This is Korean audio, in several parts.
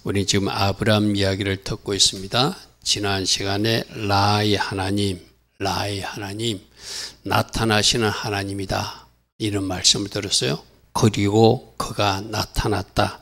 우리 지금 아브라함 이야기를 듣고 있습니다. 지난 시간에 라의 하나님 나타나시는 하나님이다 이런 말씀을 들었어요. 그리고 그가 나타났다.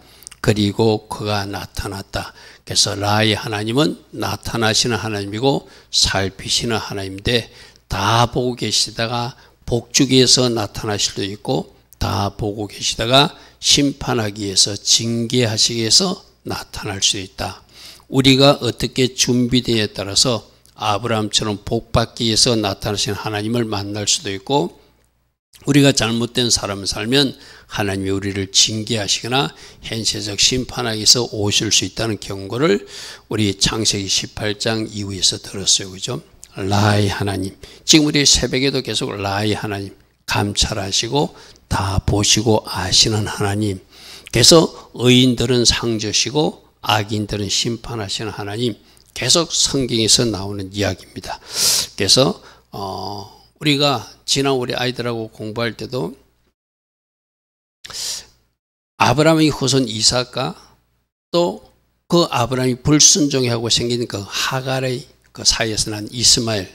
그래서 라의 하나님은 나타나시는 하나님이고 살피시는 하나님인데 다 보고 계시다가 복주기 위해서 나타나실 수도 있고 다 보고 계시다가 심판하기 위해서 징계하시기 위해서 나타날 수 있다. 우리가 어떻게 준비되에 따라서 아브라함처럼 복받기 위해서 나타나신 하나님을 만날 수도 있고 우리가 잘못된 삶을 살면 하나님이 우리를 징계하시거나 현세적 심판하기 위해서 오실 수 있다는 경고를 우리 창세기 18장 이후에서 들었어요. 그죠? 라의 하나님. 지금 우리 새벽에도 계속 라의 하나님 감찰하시고 다 보시고 아시는 하나님. 그래서 의인들은 상저시고 악인들은 심판하시는 하나님. 계속 성경에서 나오는 이야기입니다. 그래서 우리가 지난 우리 아이들하고 공부할 때도 아브라함의 후손 이삭과 또 그 아브라함이 불순종하고 생긴 그 하갈의 그 사이에서 난 이스마엘,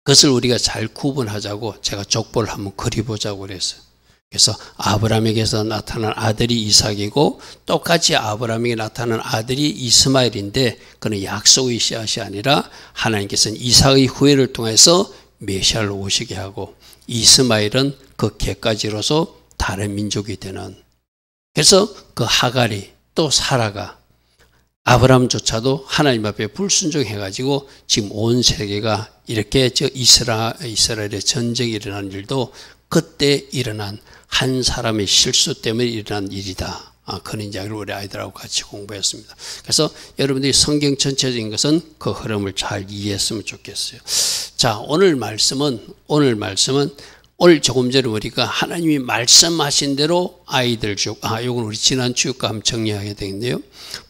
그것을 우리가 잘 구분하자고 제가 족보를 한번 그려보자고 그랬어요. 그래서 아브라함에게서 나타난 아들이 이삭이고 똑같이 아브라함에게 나타난 아들이 이스마엘인데 그는 약속의 씨앗이 아니라 하나님께서는 이삭의 후예를 통해서 메시아를 오시게 하고 이스마엘은 그 객가지로서 다른 민족이 되는. 그래서 그 하갈이 또 사라가 아브라함조차도 하나님 앞에 불순종해가지고 지금 온 세계가 이렇게 이스라엘의 전쟁이 일어난 일도 그때 일어난 한 사람의 실수 때문에 일어난 일이다. 그런 이야기를 우리 아이들하고 같이 공부했습니다. 그래서 여러분들이 성경 전체적인 것은 그 흐름을 잘 이해했으면 좋겠어요. 자, 오늘 말씀은 오늘 조금 전에 우리가 하나님이 말씀하신 대로 아이들 요건 우리 지난 주일과 한번 정리하게 되겠네요.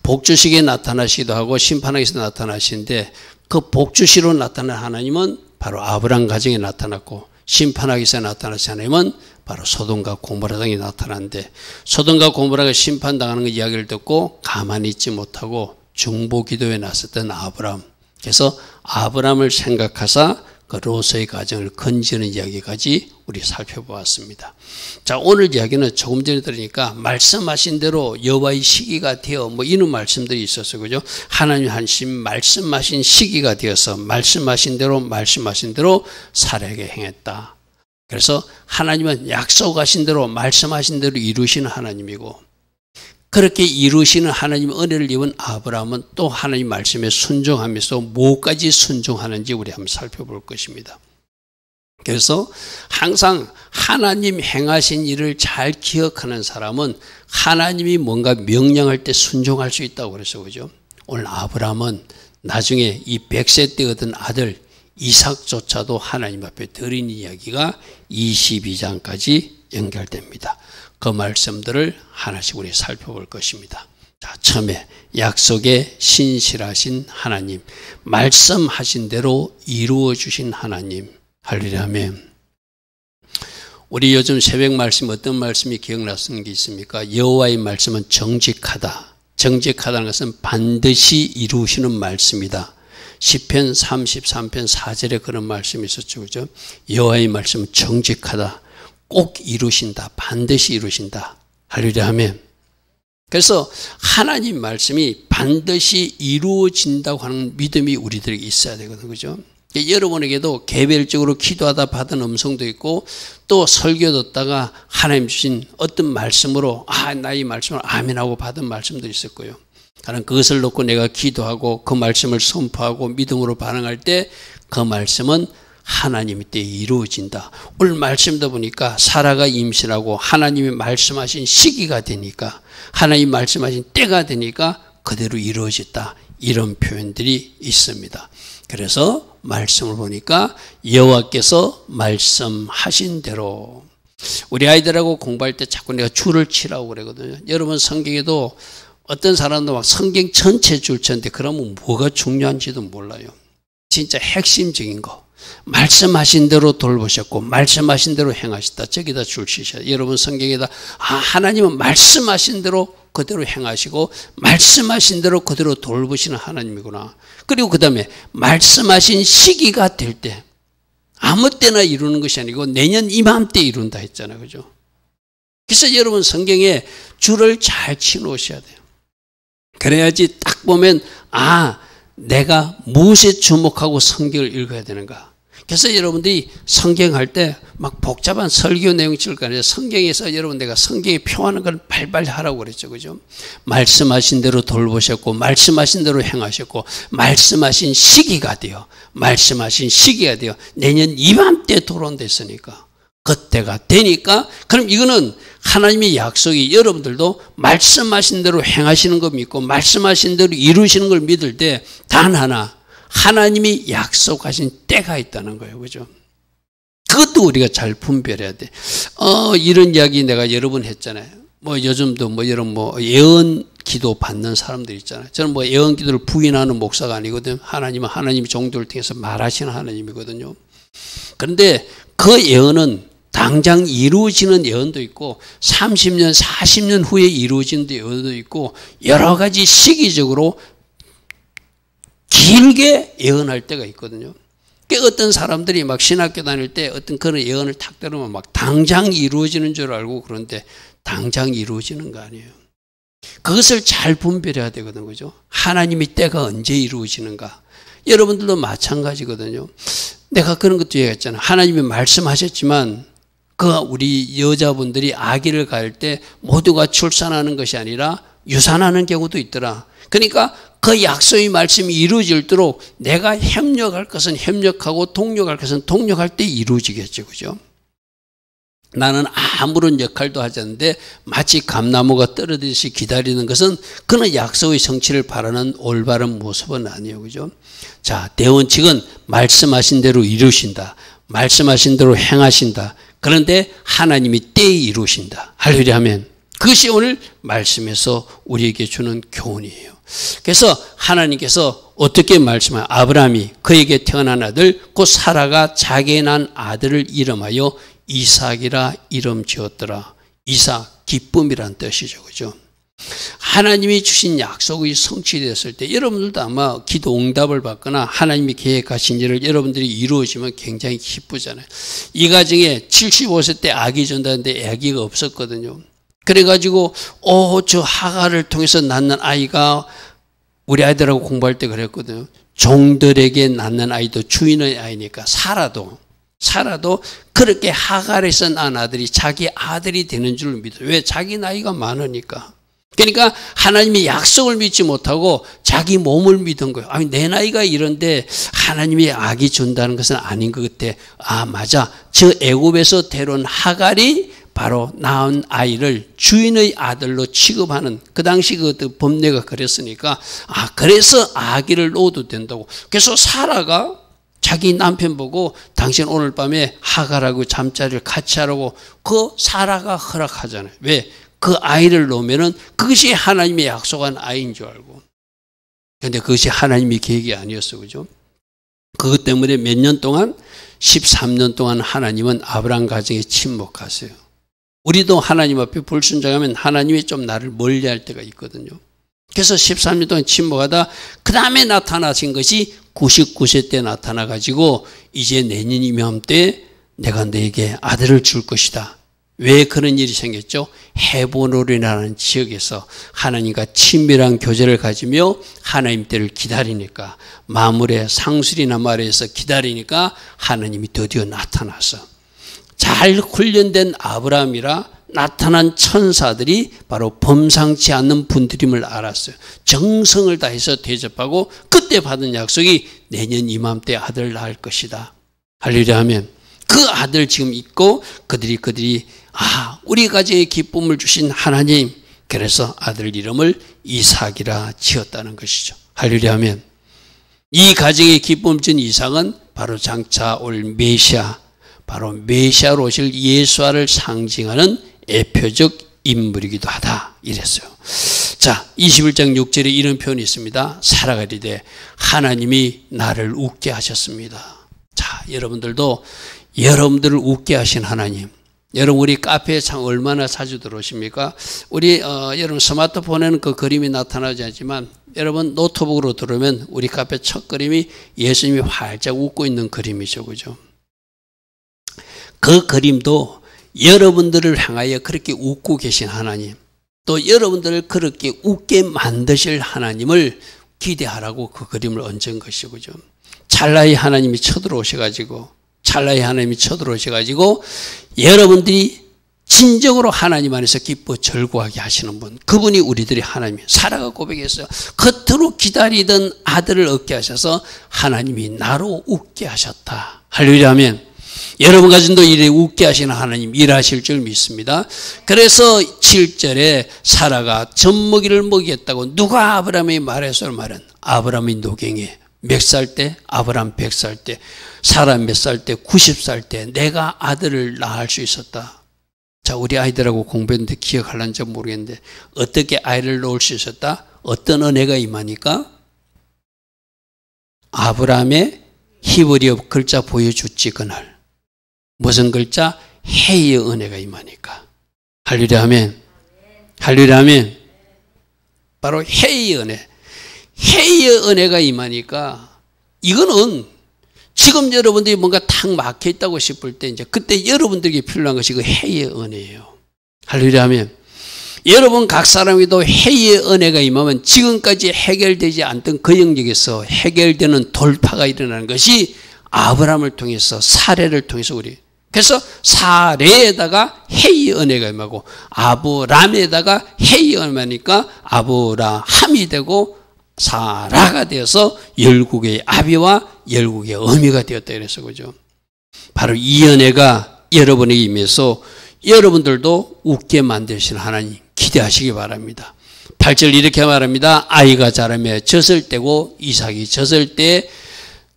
복주시기에 나타나시기도 하고 심판하기에서 나타나시는데 그 복주시로 나타난 하나님은 바로 아브라함 가정에 나타났고 심판하기에서 나타나신 하나님은 바로 소돔과 고모라 등에 나타났는데 소돔과 고모라가 심판당하는 그 이야기를 듣고 가만히 있지 못하고 중보기도에 나섰던 아브라함. 그래서 아브라함을 생각하사 그 롯의 가정을 건지는 이야기까지 우리 살펴보았습니다. 자, 오늘 이야기는 조금 전에 들으니까 말씀하신 대로 여호와의 시기가 되어 이런 말씀들이 있었어요. 그죠? 하나님 한심 말씀하신 시기가 되어서 말씀하신 대로 살아게 행했다. 그래서 하나님은 약속하신 대로 말씀하신 대로 이루시는 하나님이고 그렇게 이루시는 하나님의 은혜를 입은 아브라함은 또 하나님 말씀에 순종하면서 뭐까지 순종하는지 우리 한번 살펴볼 것입니다. 그래서 항상 하나님 행하신 일을 잘 기억하는 사람은 하나님이 뭔가 명령할 때 순종할 수 있다고 그랬어요. 그죠? 오늘 아브라함은 나중에 이 100세 때 얻은 아들 이삭조차도 하나님 앞에 드린 이야기가 22장까지 연결됩니다. 그 말씀들을 하나씩 우리 살펴볼 것입니다. 자, 처음에 약속에 신실하신 하나님, 말씀하신 대로 이루어 주신 하나님. 할렐루야 아멘. 우리 요즘 새벽 말씀 어떤 말씀이 기억나시는 게 있습니까? 여호와의 말씀은 정직하다. 정직하다는 것은 반드시 이루시는 말씀이다. 시편 33편 4절에 그런 말씀이 있었죠. 그죠? 여호와의 말씀은 정직하다. 꼭 이루신다. 반드시 이루신다. 할렐루야 아멘. 그래서 하나님 말씀이 반드시 이루어진다고 하는 믿음이 우리들에게 있어야 되거든요. 그죠? 여러분에게도 개별적으로 기도하다 받은 음성도 있고 또 설교 듣다가 하나님 주신 어떤 말씀으로 나 이 말씀을 아멘하고 받은 말씀도 있을 거예요. 그러나 그것을 놓고 내가 기도하고 그 말씀을 선포하고 믿음으로 반응할 때 그 말씀은 하나님의 때에 이루어진다. 오늘 말씀도 보니까 사라가 임신하고 하나님이 말씀하신 시기가 되니까 하나님 말씀하신 때가 되니까 그대로 이루어졌다. 이런 표현들이 있습니다. 그래서 말씀을 보니까 여호와께서 말씀하신 대로 우리 아이들하고 공부할 때 자꾸 내가 줄을 치라고 그러거든요. 여러분 성경에도 어떤 사람도 막 성경 전체 줄 치는데 그러면 뭐가 중요한지도 몰라요. 진짜 핵심적인 거. 말씀하신 대로 돌보셨고 말씀하신 대로 행하셨다. 저기다 줄 치셔야 여러분 성경에다 하나님은 말씀하신 대로 그대로 행하시고 말씀하신 대로 그대로 돌보시는 하나님이구나. 그리고 그 다음에 말씀하신 시기가 될 때 아무 때나 이루는 것이 아니고 내년 이맘때 이룬다 했잖아요. 그죠? 그래서 여러분 성경에 줄을 잘 치놓으셔야 돼요. 그래야지 딱 보면 내가 무엇에 주목하고 성경을 읽어야 되는가. 그래서 여러분들이 성경할 때 막 복잡한 설교 내용 찍을 거 아니에요. 성경에서 여러분 내가 성경에 표하는 걸 발발 하라고 그랬죠. 그죠? 말씀하신 대로 돌보셨고 말씀하신 대로 행하셨고 말씀하신 시기가 돼요. 말씀하신 시기가 돼요. 내년 이맘때 돌아온댔으니까. 그때가 되니까 그럼 이거는 하나님의 약속이 여러분들도 말씀하신 대로 행하시는 거 믿고 말씀하신 대로 이루시는 걸 믿을 때 단 하나 하나님이 약속하신 때가 있다는 거예요. 그죠? 그것도 우리가 잘 분별해야 돼. 이런 이야기 내가 여러 번 했잖아요. 요즘도 이런 예언 기도 받는 사람들 있잖아요. 저는 예언 기도를 부인하는 목사가 아니거든요. 하나님은 하나님의 종들을 통해서 말하시는 하나님이거든요. 그런데 그 예언은 당장 이루어지는 예언도 있고 30년, 40년 후에 이루어지는 예언도 있고 여러 가지 시기적으로 길게 예언할 때가 있거든요. 어떤 사람들이 막 신학교 다닐 때 어떤 그런 예언을 탁 들으면 막 당장 이루어지는 줄 알고 그런데 당장 이루어지는 거 아니에요. 그것을 잘 분별해야 되거든요. 그죠? 하나님의 때가 언제 이루어지는가. 여러분들도 마찬가지거든요. 내가 그런 것도 얘기했잖아요. 하나님이 말씀하셨지만 우리 여자분들이 아기를 가질 때 모두가 출산하는 것이 아니라 유산하는 경우도 있더라. 그러니까 그 약속의 말씀이 이루어질도록 내가 협력할 것은 협력하고 동력할 것은 동력할 때 이루어지겠죠. 그죠? 나는 아무런 역할도 하지 않는데 마치 감나무가 떨어지듯이 기다리는 것은 그는 약속의 성취를 바라는 올바른 모습은 아니에요. 그죠? 자, 대원칙은 말씀하신 대로 이루신다. 말씀하신 대로 행하신다. 그런데 하나님이 때에 이루신다. 할렐루야 하면 그것이 오늘 말씀에서 우리에게 주는 교훈이에요. 그래서 하나님께서 어떻게 말씀하여 아브라함이 그에게 태어난 아들 곧 사라가 자기의 난 아들을 이름하여 이삭이라 이름 지었더라. 이삭 기쁨이란 뜻이죠. 그죠? 하나님이 주신 약속이 성취됐을 때 여러분들도 아마 기도 응답을 받거나 하나님이 계획하신 일을 여러분들이 이루어지면 굉장히 기쁘잖아요. 이 가정에 75세 때 아기 전다는데 아기가 없었거든요. 그래가지고 저 하가를 통해서 낳는 아이가 우리 아이들하고 공부할 때 그랬거든요. 종들에게 낳는 아이도 주인의 아이니까 사라도 그렇게 하갈에서 낳은 아들이 자기 아들이 되는 줄 믿어요. 왜? 자기 나이가 많으니까. 그러니까 하나님이 약속을 믿지 못하고 자기 몸을 믿은 거예요. 내 나이가 이런데 하나님이 아기 준다는 것은 아닌 것 같아. 맞아. 저 애굽에서 데려온 하갈이 바로 낳은 아이를 주인의 아들로 취급하는 그 당시 그 법례가 그랬으니까 그래서 아기를 낳아도 된다고. 그래서 사라가 자기 남편 보고 당신 오늘 밤에 하갈하고 잠자리를 같이 하라고 그 사라가 허락하잖아요. 왜? 그 아이를 놓으면은 그것이 하나님이 약속한 아이인 줄 알고. 그런데 그것이 하나님의 계획이 아니었어. 그죠? 그것 때문에 몇 년 동안 13년 동안 하나님은 아브라함 가정에 침묵하세요. 우리도 하나님 앞에 불순종하면 하나님이 좀 나를 멀리할 때가 있거든요. 그래서 13년 동안 침묵하다 그 다음에 나타나신 것이 99세 때 나타나가지고 이제 내년 이맘때 내가 너에게 아들을 줄 것이다. 왜 그런 일이 생겼죠? 헤브론이라는 지역에서 하나님과 친밀한 교제를 가지며 하나님 때를 기다리니까 마물의 상술이나 말에서 기다리니까 하나님이 드디어 나타나서 잘 훈련된 아브라함이라 나타난 천사들이 바로 범상치 않는 분들임을 알았어요. 정성을 다해서 대접하고 그때 받은 약속이 내년 이맘때 아들을 낳을 것이다. 할렐루야 하면 그 아들 지금 있고 그들이 우리 가정에 기쁨을 주신 하나님, 그래서 아들 이름을 이삭이라 지었다는 것이죠. 할렐루야 하면 이 가정에 기쁨을 준 이삭은 바로 장차 올 메시아, 바로 메시아로 오실 예수와를 상징하는 대표적 인물이기도 하다 이랬어요. 자, 21장 6절에 이런 표현이 있습니다. 사라가 이르되 하나님이 나를 웃게 하셨습니다. 자, 여러분들도 여러분들을 웃게 하신 하나님, 여러분 우리 카페에 참 얼마나 자주 들어오십니까? 우리 여러분 스마트폰에는 그 그림이 나타나지 않지만 여러분 노트북으로 들어오면 우리 카페 첫 그림이 예수님이 활짝 웃고 있는 그림이죠. 그죠? 그 그림도 여러분들을 향하여 그렇게 웃고 계신 하나님, 또 여러분들을 그렇게 웃게 만드실 하나님을 기대하라고 그 그림을 얹은 것이죠. 그죠? 찰나의 하나님이 쳐들어오셔가지고 여러분들이 진정으로 하나님 안에서 기뻐 절구하게 하시는 분, 그분이 우리들의 하나님이에요. 사라가 고백했어요. 겉으로 기다리던 아들을 얻게 하셔서 하나님이 나로 웃게 하셨다. 할렐루야 하면 여러분 가정도 이래 웃게 하시는 하나님 일하실 줄 믿습니다. 그래서 7절에 사라가 젖먹이를 먹이겠다고 누가 아브라함이 말했어요? 말은 아브라함이 노경에 몇 살 때? 아브라함 100살 때. 사라 몇 살 때? 90살 때 내가 아들을 낳을 수 있었다. 자, 우리 아이들하고 공부했는데 기억할런지 모르겠는데 어떻게 아이를 낳을 수 있었다? 어떤 은혜가 임하니까? 아브라함의 히브리어 글자 보여줬지 그날. 무슨 글자? 해의 은혜가 임하니까. 할렐루야 아멘. 할렐루야 아멘. 바로 해의 은혜. 해의 은혜가 임하니까 이거는 지금 여러분들이 뭔가 탁 막혀 있다고 싶을 때 이제 그때 여러분들에게 필요한 것이 그 해의 은혜예요. 할렐루야 하면 여러분 각 사람에도 해의 은혜가 임하면 지금까지 해결되지 않던 그 영역에서 해결되는 돌파가 일어나는 것이 아브라함을 통해서 사례를 통해서 우리 그래서 사례에다가 해의 은혜가 임하고 아브람에다가 해의 은혜니까 아브라함이 되고 사라가 되어서 열국의 아비와 열국의 어미가 되었다 그래서 그죠. 바로 이 은혜가 여러분에게 임해서 여러분들도 웃게 만드시는 하나님 기대하시기 바랍니다. 8절 이렇게 말합니다. 아이가 자라며 젖을 때고 이삭이 젖을 때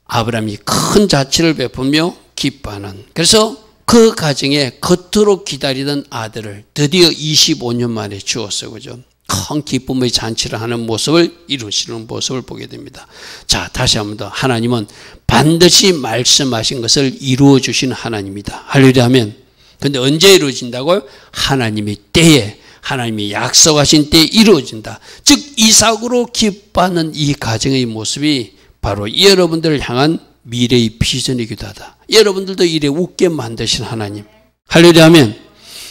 아브라함이 큰 자취를 베풀며 기뻐하는. 그래서 그 가정에 겉으로 기다리던 아들을 드디어 25년 만에 주었어요. 그죠? 큰 기쁨의 잔치를 하는 모습을 이루시는 모습을 보게 됩니다. 자, 다시 한 번 더. 하나님은 반드시 말씀하신 것을 이루어 주시는 하나님이다. 할렐루야 하면. 근데 언제 이루어진다고요? 하나님의 때에, 하나님이 약속하신 때에 이루어진다. 즉 이삭으로 기뻐하는 이 가정의 모습이 바로 여러분들을 향한 미래의 비전이기도 하다. 여러분들도 이래 웃게 만드신 하나님. 할렐루야 하면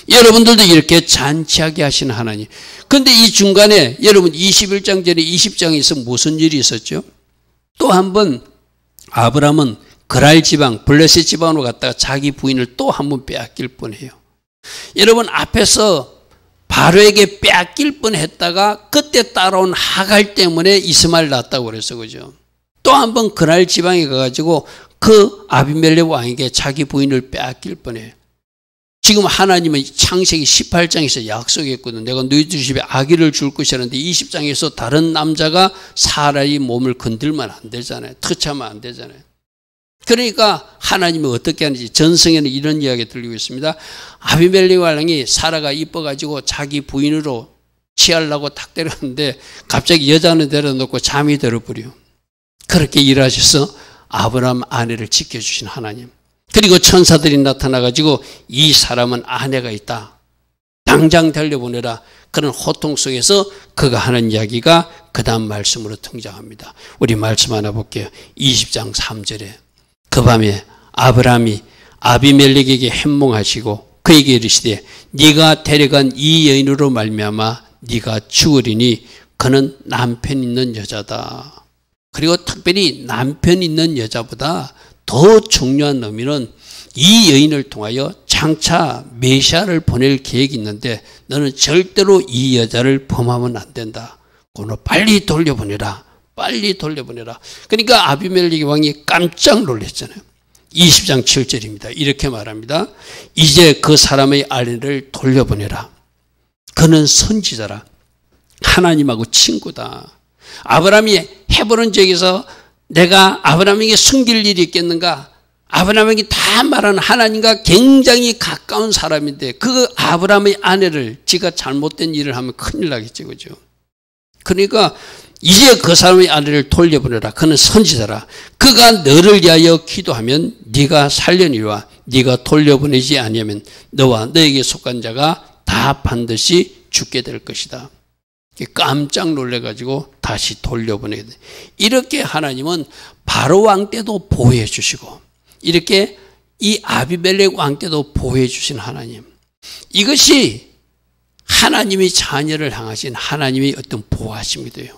여러분들도 이렇게 잔치하게 하시는 하나님. 그런데 이 중간에 여러분 21장 전에 20장에서 무슨 일이 있었죠? 또 한 번 아브라함은 그랄 지방, 블레셋 지방으로 갔다가 자기 부인을 또 한 번 빼앗길 뻔해요. 여러분 앞에서 바로에게 빼앗길 뻔했다가 그때 따라온 하갈 때문에 이스마엘 낳았다고 그래서 그죠. 또 한 번 그랄 지방에 가가지고 그 아비멜렉 왕에게 자기 부인을 빼앗길 뻔해요. 지금 하나님은 창세기 18장에서 약속했거든. 내가 너희들 집에 아기를 줄 것이라는데 20장에서 다른 남자가 사라의 몸을 건들면 안 되잖아요. 터치하면 안 되잖아요. 그러니까 하나님이 어떻게 하는지 전성에는 이런 이야기가 들리고 있습니다. 아비멜렉 왕이 사라가 이뻐가지고 자기 부인으로 취하려고 탁 때렸는데 갑자기 여자는 데려놓고 잠이 들어버려. 그렇게 일하셔서 아브라함 아내를 지켜주신 하나님. 그리고 천사들이 나타나가지고 이 사람은 아내가 있다. 당장 달려보내라. 그런 호통 속에서 그가 하는 이야기가 그 다음 말씀으로 등장합니다. 우리 말씀 하나 볼게요. 20장 3절에 그 밤에 아브라함이 아비멜렉에게 현몽하시고 그에게 이르시되 네가 데려간 이 여인으로 말미암아 네가 죽으리니 그는 남편 있는 여자다. 그리고 특별히 남편 있는 여자보다 더 중요한 의미는 이 여인을 통하여 장차 메시아를 보낼 계획이 있는데 너는 절대로 이 여자를 범하면 안 된다. 그너 빨리 돌려보내라. 빨리 돌려보내라. 그러니까 아비멜렉 왕이 깜짝 놀랐잖아요. 20장 7절입니다. 이렇게 말합니다. 이제 그 사람의 아내를 돌려보내라. 그는 선지자라. 하나님하고 친구다. 아브라함이 헤브론 지역에서 내가 아브라함에게 숨길 일이 있겠는가? 아브라함에게 다 말하는 하나님과 굉장히 가까운 사람인데 그 아브라함의 아내를 지가 잘못된 일을 하면 큰일 나겠죠. 그죠? 그러니까 이제 그 사람의 아내를 돌려보내라. 그는 선지자라. 그가 너를 위하여 기도하면 네가 살려니와 네가 돌려보내지 아니하면 너와 너에게 속한 자가 다 반드시 죽게 될 것이다. 깜짝 놀래가지고 다시 돌려보내게 돼. 이렇게 하나님은 바로 왕 때도 보호해 주시고 이렇게 이 아비멜렉 왕 때도 보호해 주신 하나님. 이것이 하나님이 자녀를 향하신 하나님의 어떤 보호하심이돼요.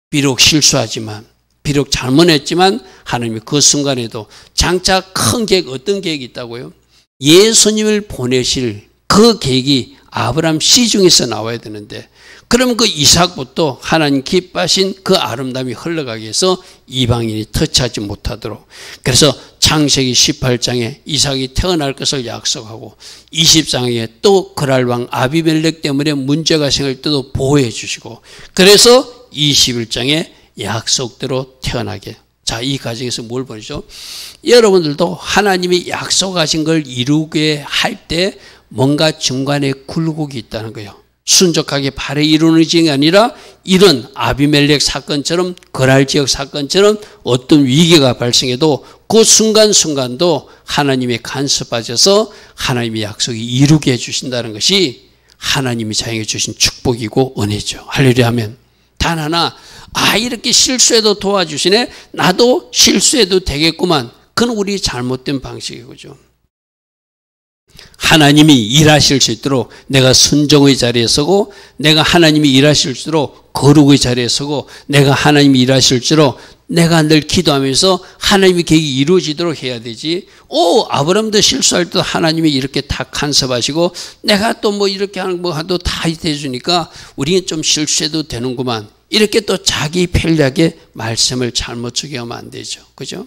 비록 실수하지만 비록 잘못했지만 하나님이 그 순간에도 장차 큰 계획, 어떤 계획이 있다고요? 예수님을 보내실 그 계획이 아브라함 씨 중에서 나와야 되는데 그러면 그 이삭부터 하나님 기뻐하신 그 아름다움이 흘러가기 위해서 이방인이 터치하지 못하도록 그래서 창세기 18장에 이삭이 태어날 것을 약속하고 20장에 또 그랄 왕 아비멜렉 때문에 문제가 생길 때도 보호해 주시고 그래서 21장에 약속대로 태어나게. 자, 이 과정에서 뭘 보이죠? 여러분들도 하나님이 약속하신 걸 이루게 할 때 뭔가 중간에 굴곡이 있다는 거예요. 순적하게 바로 이루는 것이 아니라 이런 아비멜렉 사건처럼 거랄 지역 사건처럼 어떤 위기가 발생해도 그 순간순간도 하나님의 간섭 빠져서 하나님의 약속이 이루게 해주신다는 것이 하나님이 자행해 주신 축복이고 은혜죠. 할렐루야 하면 단 하나 이렇게 실수해도 도와주시네. 나도 실수해도 되겠구만. 그건 우리 잘못된 방식이죠. 하나님이 일하실 수 있도록 내가 순종의 자리에 서고 내가 하나님이 일하실 수 있도록 거룩의 자리에 서고 내가 하나님이 일하실 수 있도록 내가 늘 기도하면서 하나님의 계획이 이루어지도록 해야 되지. 아브라함도 실수할 때 하나님이 이렇게 다 간섭하시고 내가 또 뭐 이렇게 하는 거 하도 다 해주니까 우리는 좀 실수해도 되는구만. 이렇게 또 자기 편리하게 말씀을 잘못 적용하면 안 되죠. 그죠?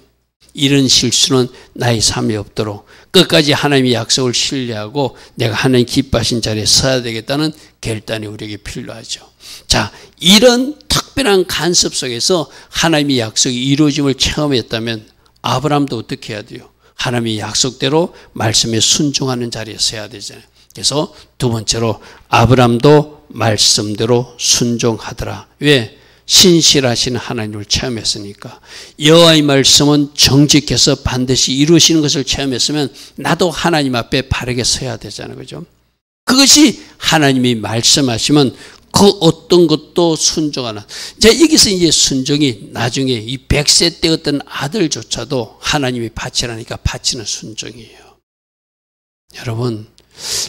이런 실수는 나의 삶에 없도록 끝까지 하나님의 약속을 신뢰하고 내가 하나님 기뻐하신 자리에 서야 되겠다는 결단이 우리에게 필요하죠. 자, 이런 특별한 간섭 속에서 하나님의 약속이 이루어짐을 체험했다면 아브라함도 어떻게 해야 돼요? 하나님의 약속대로 말씀에 순종하는 자리에 서야 되잖아요. 그래서 두 번째로 아브라함도 말씀대로 순종하더라. 왜? 신실하신 하나님을 체험했으니까. 여호와의 말씀은 정직해서 반드시 이루시는 것을 체험했으면 나도 하나님 앞에 바르게 서야 되잖아요. 그죠? 그것이 하나님이 말씀하시면 그 어떤 것도 순종하는. 여기서 이제 순종이 나중에 이 100세 때 어떤 아들조차도 하나님이 바치라니까 바치는 순종이에요. 여러분,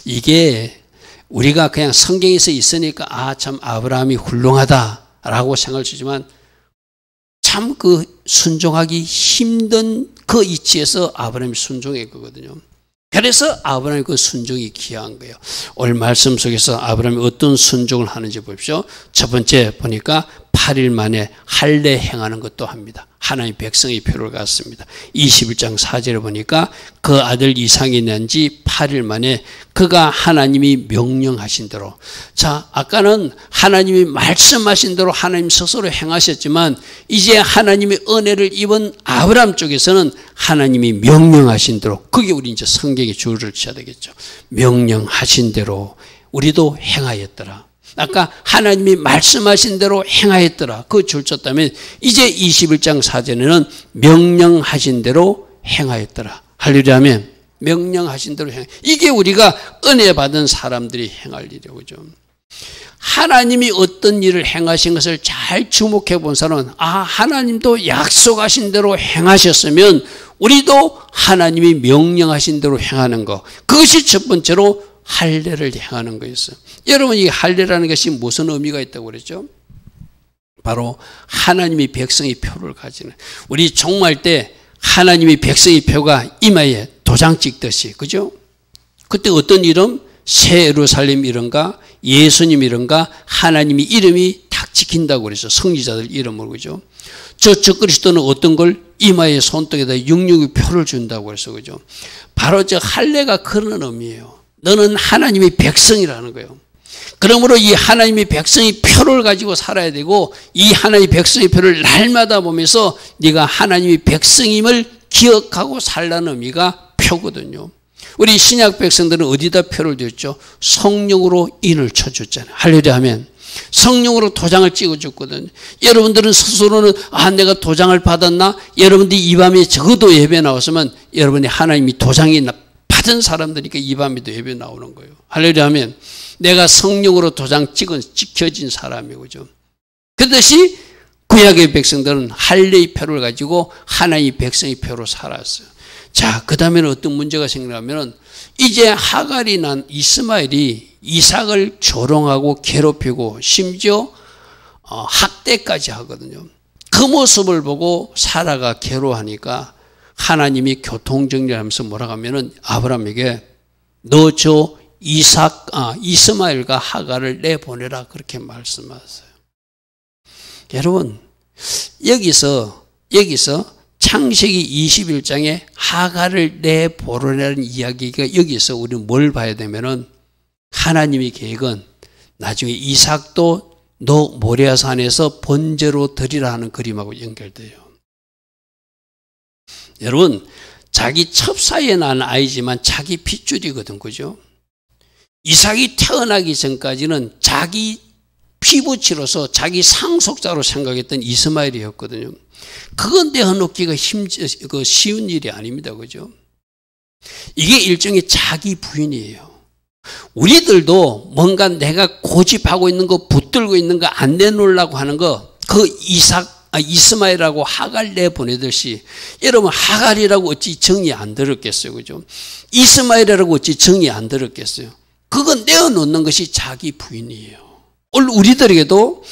이게 우리가 그냥 성경에서 있으니까 참 아브라함이 훌륭하다라고 생각할 수 있지만 참 그 순종하기 힘든 그 위치에서 아브라함이 순종했거든요. 그래서 아브라함의 그 순종이 귀한 거예요. 오늘 말씀 속에서 아브라함이 어떤 순종을 하는지 보십시오. 첫 번째 보니까 8일 만에 할례 행하는 것도 합니다. 하나님 백성의 표를 갖습니다. 21장 4절에 보니까 그 아들 이삭이 난 지 8일 만에 그가 하나님이 명령하신 대로. 자, 아까는 하나님이 말씀하신 대로 하나님 스스로 행하셨지만 이제 하나님의 은혜를 입은 아브라함 쪽에서는 하나님이 명령하신 대로. 그게 우리 이제 성경의 줄을 쳐야 되겠죠. 명령하신 대로 우리도 행하였더라. 아까 하나님이 말씀하신 대로 행하였더라. 그 줄 쳤다면 이제 21장 4절에는 명령하신 대로 행하였더라. 할렐루야 하면 명령하신 대로 이게 우리가 은혜 받은 사람들이 행할 일이에요. 그죠? 하나님이 어떤 일을 행하신 것을 잘 주목해 본 사람은 하나님도 약속하신 대로 행하셨으면 우리도 하나님이 명령하신 대로 행하는 것. 그것이 첫 번째로 할례를 행하는 거였어요. 여러분, 이 할례라는 것이 무슨 의미가 있다고 그랬죠? 바로 하나님이 백성의 표를 가지는. 우리 종말 때 하나님이 백성의 표가 이마에 도장 찍듯이, 그죠? 그때 어떤 이름? 새 예루살렘 이름과 예수님 이름과 하나님의 이름이 딱 찍힌다고 그래서 성리자들 이름으로, 그죠? 저 그리스도는 어떤 걸? 이마에 손등에다 육육의 표를 준다고 그래서, 그죠? 바로 저 할례가 그런 의미예요. 너는 하나님의 백성이라는 거예요. 그러므로 이 하나님의 백성의 표를 가지고 살아야 되고 이 하나님의 백성의 표를 날마다 보면서 네가 하나님의 백성임을 기억하고 살라는 의미가 표거든요. 우리 신약 백성들은 어디다 표를 뒀죠? 성령으로 인을 쳐줬잖아요. 할렐루야 하면 성령으로 도장을 찍어줬거든요. 여러분들은 스스로는 내가 도장을 받았나? 여러분들이 이 밤에 적어도 예배 나왔으면 여러분이 하나님이 도장이 받은 사람들이니까 이 밤에도 예배 나오는 거예요. 할렐루야 하면 내가 성령으로 도장 찍혀진 사람이고, 그죠? 그렇듯이 구약의 백성들은 할례의 표를 가지고 하나님의 백성의 표로 살았어요. 자, 그 다음에는 어떤 문제가 생기냐면 이제 하갈이 난 이스마엘이 이삭을 조롱하고 괴롭히고 심지어 학대까지 하거든요. 그 모습을 보고 사라가 괴로워하니까 하나님이 교통정리하면서 뭐라고 하면은 아브라함에게 너 저 이스마엘과 하갈을 내보내라 그렇게 말씀하세요. 여러분 여기서 창세기 21장에 하갈을 내보내라는 이야기가 여기서 우리는 뭘 봐야 되면은 하나님의 계획은 나중에 이삭도 너 모리아산에서 번제로 드리라 하는 그림하고 연결돼요. 여러분 자기 첩사에 난 아이지만 자기 핏줄이거든, 그죠? 이삭이 태어나기 전까지는 자기 피부치로서 자기 상속자로 생각했던 이스마엘이었거든요. 그건 내어놓기가 쉬운 일이 아닙니다, 그죠? 이게 일종의 자기 부인이에요. 우리들도 뭔가 내가 고집하고 있는 거, 붙들고 있는 거 안 내놓으려고 하는 거, 그 이스마엘하고 하갈 내보내듯이 여러분 하갈이라고 어찌 정이 안 들었겠어요, 그죠? 이스마엘이라고 어찌 정이 안 들었겠어요? 그건 내어놓는 것이 자기 부인이에요. 오늘 우리들에게도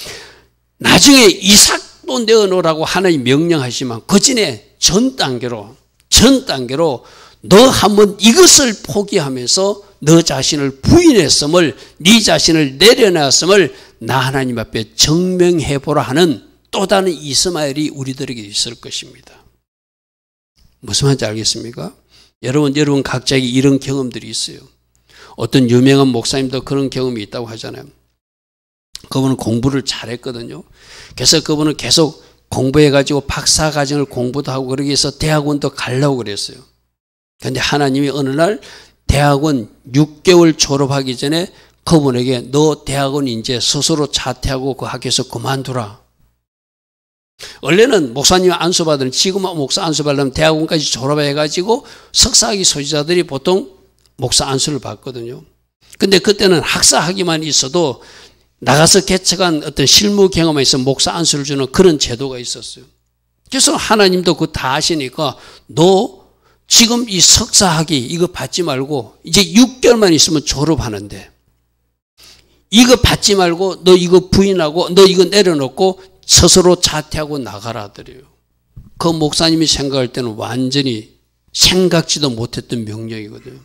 나중에 이삭도 내어놓으라고 하나님 명령하시지만 그 전에 전 단계로 너 한번 이것을 포기하면서 너 자신을 부인했음을, 네 자신을 내려놨음을 나 하나님 앞에 증명해보라 하는 또 다른 이스마엘이 우리들에게 있을 것입니다. 무슨 말인지 알겠습니까? 여러분 각자에게 이런 경험들이 있어요. 어떤 유명한 목사님도 그런 경험이 있다고 하잖아요. 그분은 공부를 잘했거든요. 그래서 그분은 계속 공부해가지고 박사과정을 공부도 하고 그러기 위해서 대학원도 가려고 그랬어요. 그런데 하나님이 어느 날 대학원 6개월 졸업하기 전에 그분에게 너 대학원 이제 스스로 자퇴하고 그 학교에서 그만두라. 원래는 목사님 안수받으면, 지금 목사 안수받으려면 대학원까지 졸업해가지고 석사학위 소지자들이 보통 목사 안수를 받거든요. 근데 그때는 학사학위만 있어도 나가서 개척한 어떤 실무 경험에 있어 목사 안수를 주는 그런 제도가 있었어요. 그래서 하나님도 그거 다 아시니까 너 지금 이 석사학위 이거 받지 말고 이제 6개월만 있으면 졸업하는데 이거 받지 말고 너 이거 부인하고 너 이거 내려놓고 스스로 자퇴하고 나가라 하더래요. 그 목사님이 생각할 때는 완전히 생각지도 못했던 명령이거든요.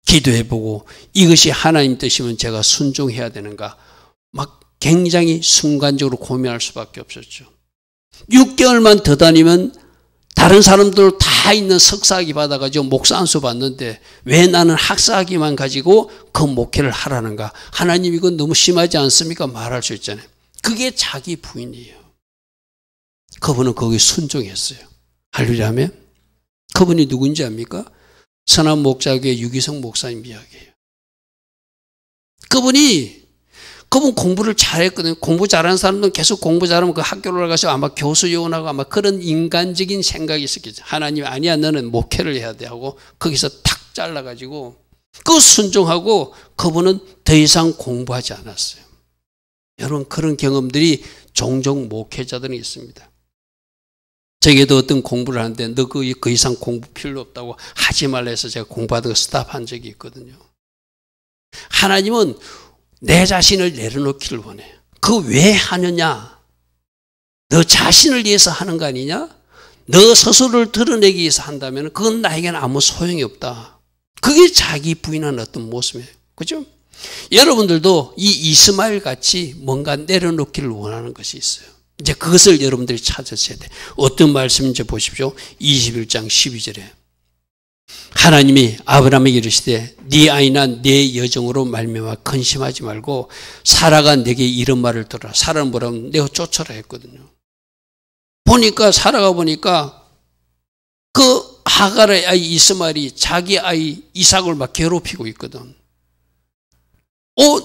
기도해보고 이것이 하나님 뜻이면 제가 순종해야 되는가 막 굉장히 순간적으로 고민할 수밖에 없었죠. 6개월만 더 다니면 다른 사람들 다 있는 석사학위 받아가지고 목사 안수 받는데 왜 나는 학사학위만 가지고 그 목회를 하라는가. 하나님 이건 너무 심하지 않습니까? 말할 수 있잖아요. 그게 자기 부인이에요. 그분은 거기에 순종했어요. 할렐루야 하면 그분이 누군지 압니까? 선한 목자교회 유기성 목사님 이야기예요. 그분 공부를 잘했거든요. 공부 잘하는 사람들은 계속 공부 잘하면 그 학교를 가서 아마 교수 요원하고 아마 그런 인간적인 생각이 있었겠죠. 하나님 아니야 너는 목회를 해야 돼 하고 거기서 탁 잘라가지고 그 순종하고 그분은 더 이상 공부하지 않았어요. 여러분 그런 경험들이 종종 목회자들은 있습니다. 저에게도 어떤 공부를 하는데 너 그 이상 공부 필요 없다고 하지 말라 해서 제가 공부하다가 스탑한 적이 있거든요. 하나님은 내 자신을 내려놓기를 원해요. 그거 왜 하느냐? 너 자신을 위해서 하는 거 아니냐? 너 스스로를 드러내기 위해서 한다면 그건 나에게는 아무 소용이 없다. 그게 자기 부인한 어떤 모습이에요. 그죠? 여러분들도 이 이스마엘 같이 뭔가 내려놓기를 원하는 것이 있어요. 이제 그것을 여러분들이 찾으셔야 돼요. 어떤 말씀인지 보십시오. 21장 12절에 하나님이 아브라함에게 이르시되 네 아이나 네 여정으로 말미암아 근심하지 말고 사라가 내게 이런 말을 들어라. 사라는 뭐라면 내가 쫓아라 했거든요. 사라가 보니까 그 하갈의 아이 이스마엘이 자기 아이 이삭을 막 괴롭히고 있거든.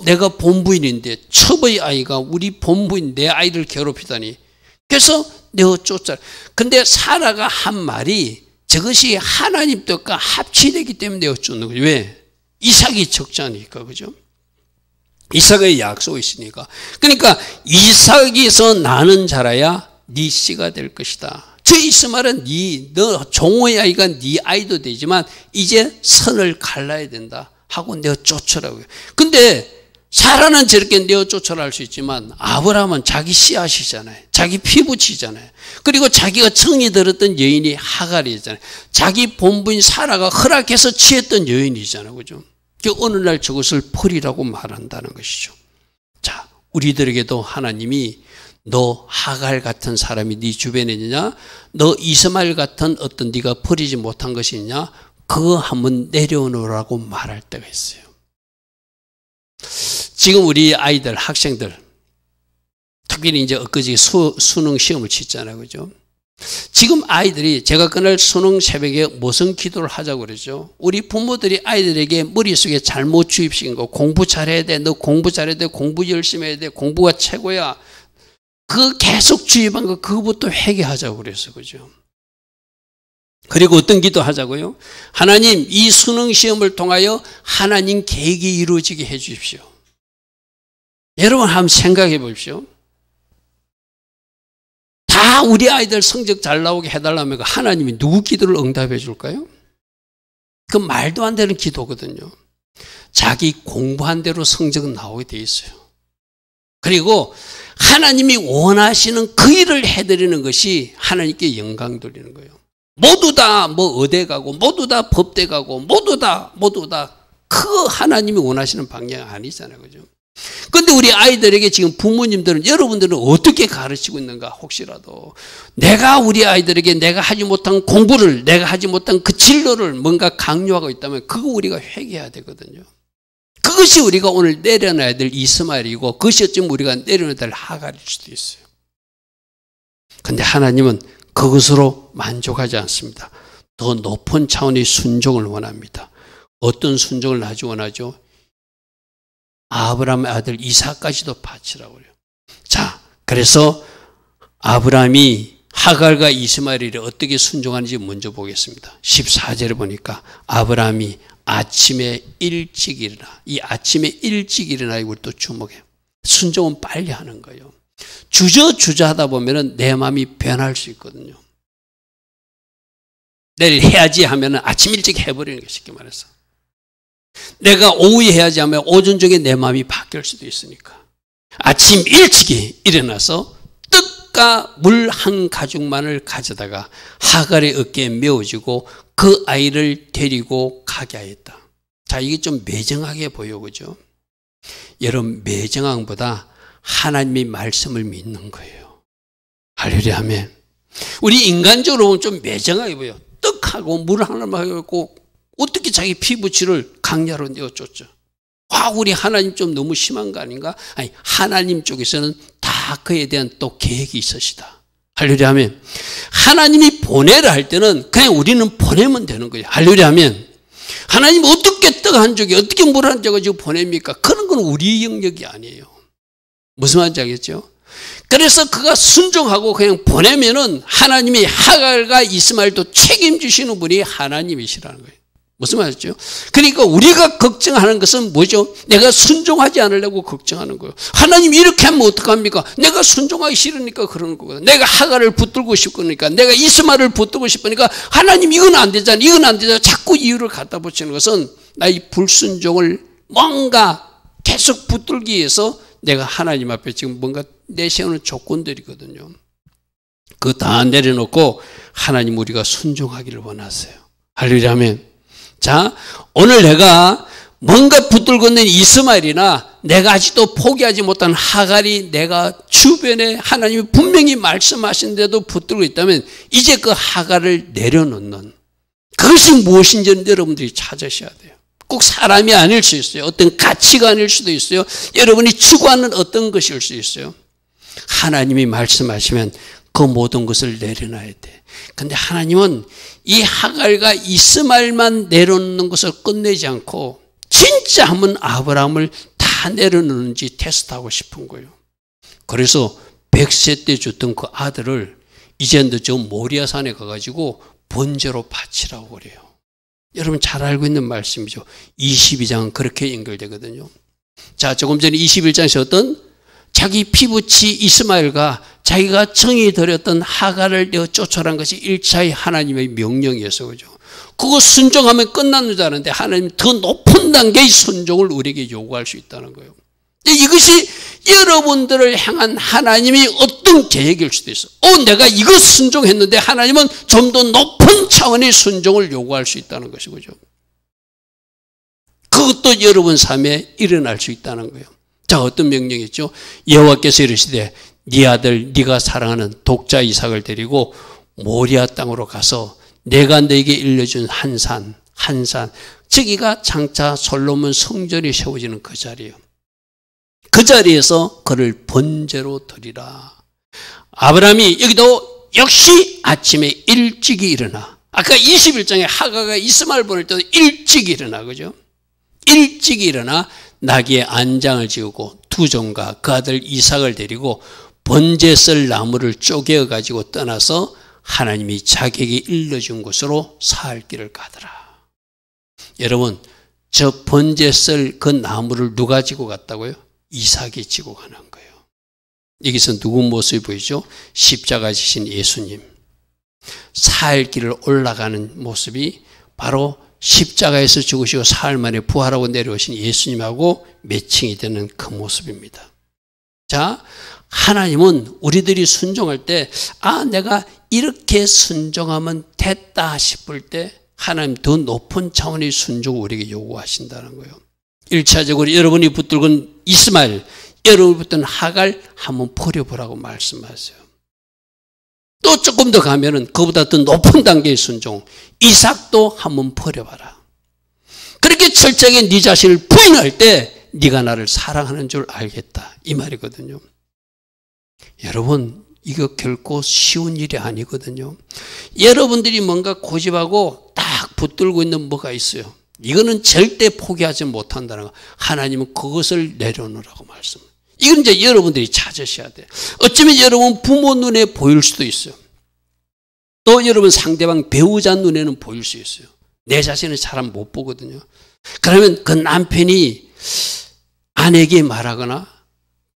내가 본부인인데 첩의 아이가 우리 본부인 내 아이를 괴롭히다니. 그래서 내가 쫓아라. 근데 사라가 한 말이 저것이 하나님 뜻과 합치되기 때문에 내어주는 거죠. 왜? 이삭이 적자니까, 그죠? 이삭의 약속이 있으니까. 그러니까 이삭에서 나는 자라야 네 씨가 될 것이다. 저 이스마엘은 너 종의 아이가 네 아이도 되지만 이제 선을 갈라야 된다 하고 내어 쫓으라고요. 근데 사라는 저렇게 내어 쫓으라 할 수 있지만 아브라함은 자기 씨앗이잖아요. 자기 피부치잖아요. 그리고 자기가 청이 들었던 여인이 하갈이잖아요. 자기 본부인 사라가 허락해서 취했던 여인이잖아요. 그죠? 어느 날 저것을 벌이라고 말한다는 것이죠. 자, 우리들에게도 하나님이 너 하갈 같은 사람이 네 주변에 있느냐? 너 이스마엘 같은 어떤 네가 버리지 못한 것이 있냐? 그거 한번 내려놓으라고 말할 때가 있어요. 지금 우리 아이들, 학생들, 특별히 이제 엊그제 수능 시험을 치잖아요. 그죠? 지금 아이들이 제가 그날 수능 새벽에 무슨 기도를 하자고 그러죠? 우리 부모들이 아이들에게 머릿속에 잘못 주입시킨 거, 공부 잘해야 돼, 너 공부 잘해야 돼, 공부 열심히 해야 돼, 공부가 최고야. 그 계속 주입한 거, 그거부터 회개하자고 그랬어. 그죠? 그리고 어떤 기도 하자고요? 하나님, 이 수능 시험을 통하여 하나님 계획이 이루어지게 해 주십시오. 여러분 한번 생각해 보십시오. 다 우리 아이들 성적 잘 나오게 해달라면 하나님이 누구 기도를 응답해 줄까요? 그 말도 안 되는 기도거든요. 자기 공부한 대로 성적은 나오게 돼 있어요. 그리고 하나님이 원하시는 그 일을 해드리는 것이 하나님께 영광 돌리는 거예요. 모두 다 뭐 의대 가고 모두 다 법대 가고 모두 다 그 하나님이 원하시는 방향 아니잖아요. 그죠? 근데 우리 아이들에게 지금 부모님들은, 여러분들은 어떻게 가르치고 있는가? 혹시라도 내가 우리 아이들에게 내가 하지 못한 공부를, 내가 하지 못한 그 진로를 뭔가 강요하고 있다면 그거 우리가 회개해야 되거든요. 그것이 우리가 오늘 내려놔야 될 이스마엘이고 그것이 어쩌면 우리가 내려놔야 될 하갈일 수도 있어요. 근데 하나님은 그것으로 만족하지 않습니다. 더 높은 차원의 순종을 원합니다. 어떤 순종을 아주 원하죠? 아브라함의 아들 이삭까지도 바치라고 그래요. 자, 그래서 아브라함이 하갈과 이스마엘을 어떻게 순종하는지 먼저 보겠습니다. 14절에 보니까 아브라함이 아침에 일찍 일어나, 이 아침에 일찍 일어나 이걸 또 주목해요. 순종은 빨리 하는 거예요. 주저 하다 보면 내 마음이 변할 수 있거든요. 내일 해야지 하면 아침 일찍 해버리는 게 쉽게 말해서. 내가 오후에 해야지 하면 오전 중에 내 마음이 바뀔 수도 있으니까. 아침 일찍이 일어나서 떡과 물 한 가죽만을 가져다가 하갈의 어깨에 메어주고 그 아이를 데리고 가게 하였다. 자, 이게 좀 매정하게 보여, 그죠? 여러분, 매정함보다 하나님의 말씀을 믿는 거예요. 할렐루야 하면. 우리 인간적으로 보면 좀 매정하게 보여. 떡하고 물 하나만 해갖고 어떻게 자기 피부치를 강야로 내어줬죠? 우리 하나님 좀 너무 심한 거 아닌가? 아니, 하나님 쪽에서는 다 그에 대한 또 계획이 있으시다. 할렐루야 하면. 하나님이 보내라 할 때는 그냥 우리는 보내면 되는 거예요. 할렐루야 하면. 하나님 어떻게 떡 한 쪽에 어떻게 물 한 쪽을 지금 보냅니까? 그런 건 우리 영역이 아니에요. 무슨 말인지 알겠죠? 그래서 그가 순종하고 그냥 보내면은 하나님이 하갈과 이스마엘도 책임지시는 분이 하나님이시라는 거예요. 무슨 말이죠? 그러니까 우리가 걱정하는 것은 뭐죠? 내가 순종하지 않으려고 걱정하는 거예요. 하나님 이렇게 하면 어떡합니까? 내가 순종하기 싫으니까 그러는 거거든. 내가 하갈을 붙들고 싶으니까, 내가 이스마엘을 붙들고 싶으니까 하나님 이건 안 되잖아, 이건 안 되잖아. 자꾸 이유를 갖다 붙이는 것은 나의 불순종을 뭔가 계속 붙들기 위해서 내가 하나님 앞에 지금 뭔가 내세우는 조건들이거든요. 그거 다 내려놓고 하나님 우리가 순종하기를 원하세요. 할렐루야 아멘. 자, 오늘 내가 뭔가 붙들고 있는 이스마엘이나 내가 아직도 포기하지 못한 하갈이 내가 주변에 하나님이 분명히 말씀하신데도 붙들고 있다면 이제 그 하갈을 내려놓는 그것이 무엇인지 여러분들이 찾으셔야 돼요. 꼭 사람이 아닐 수 있어요. 어떤 가치가 아닐 수도 있어요. 여러분이 추구하는 어떤 것일 수 있어요. 하나님이 말씀하시면 그 모든 것을 내려놔야 돼. 근데 하나님은 이 하갈과 이스마엘만 내려놓는 것을 끝내지 않고 진짜 한번 아브라함을 다 내려놓는지 테스트하고 싶은 거예요. 그래서 100세 때 줬던 그 아들을 이제 저 모리아산에 가가지고 번제로 바치라고 그래요. 여러분 잘 알고 있는 말씀이죠. 22장은 그렇게 연결되거든요. 자, 조금 전에 21장에서 어떤 자기 피부치 이스마엘과 자기가 정이 들였던 하갈을 쫓아란 것이 1차의 하나님의 명령이어서 그죠. 그거 순종하면 끝나는 줄 알았는데 하나님 더 높은 단계의 순종을 우리에게 요구할 수 있다는 거예요. 이것이 여러분들을 향한 하나님이 어떤 계획일 수도 있어. 내가 이거 순종했는데 하나님은 좀 더 높은 차원의 순종을 요구할 수 있다는 것이죠. 그것도 여러분 삶에 일어날 수 있다는 거예요. 자, 어떤 명령이죠? 여호와께서 이르시되 네 아들 네가 사랑하는 독자 이삭을 데리고 모리아 땅으로 가서 내가 너에게 일러준 한 산 저기가 장차 솔로몬 성전이 세워지는 그 자리예요. 그 자리에서 그를 번제로 드리라. 아브라함이 여기도 역시 아침에 일찍이 일어나. 아까 21장에 하가가 이스마엘 보낼 때도 일찍이 일어나, 그죠? 일찍이 일어나 나귀의 안장을 지우고 두 종과 그 아들 이삭을 데리고 번제 쓸 나무를 쪼개어 가지고 떠나서 하나님이 자기에게 일러준 곳으로 사흘 길을 가더라. 여러분, 저 번제 쓸 그 나무를 누가 지고 갔다고요? 이삭이 지고 가는 거예요. 여기서 누구 모습이 보이죠? 십자가 지신 예수님. 사흘 길을 올라가는 모습이 바로 십자가에서 죽으시고 사흘 만에 부활하고 내려오신 예수님하고 매칭이 되는 그 모습입니다. 자, 하나님은 우리들이 순종할 때 내가 이렇게 순종하면 됐다 싶을 때 하나님 더 높은 차원의 순종을 우리에게 요구하신다는 거예요. 1차적으로 여러분이 붙들건 이스마엘, 여러분이 붙든 하갈 한번 버려보라고 말씀하세요. 또 조금 더 가면은 그보다 더 높은 단계의 순종, 이삭도 한번 버려봐라. 그렇게 철저하게 네 자신을 부인할 때 네가 나를 사랑하는 줄 알겠다, 이 말이거든요. 여러분, 이거 결코 쉬운 일이 아니거든요. 여러분들이 뭔가 고집하고 딱 붙들고 있는 뭐가 있어요. 이거는 절대 포기하지 못한다는 거. 하나님은 그것을 내려놓으라고 말씀해요. 이건 이제 여러분들이 찾으셔야 돼요. 어쩌면 여러분 부모 눈에 보일 수도 있어요. 또 여러분 상대방 배우자 눈에는 보일 수 있어요. 내 자신은 잘 못 보거든요. 그러면 그 남편이 아내에게 말하거나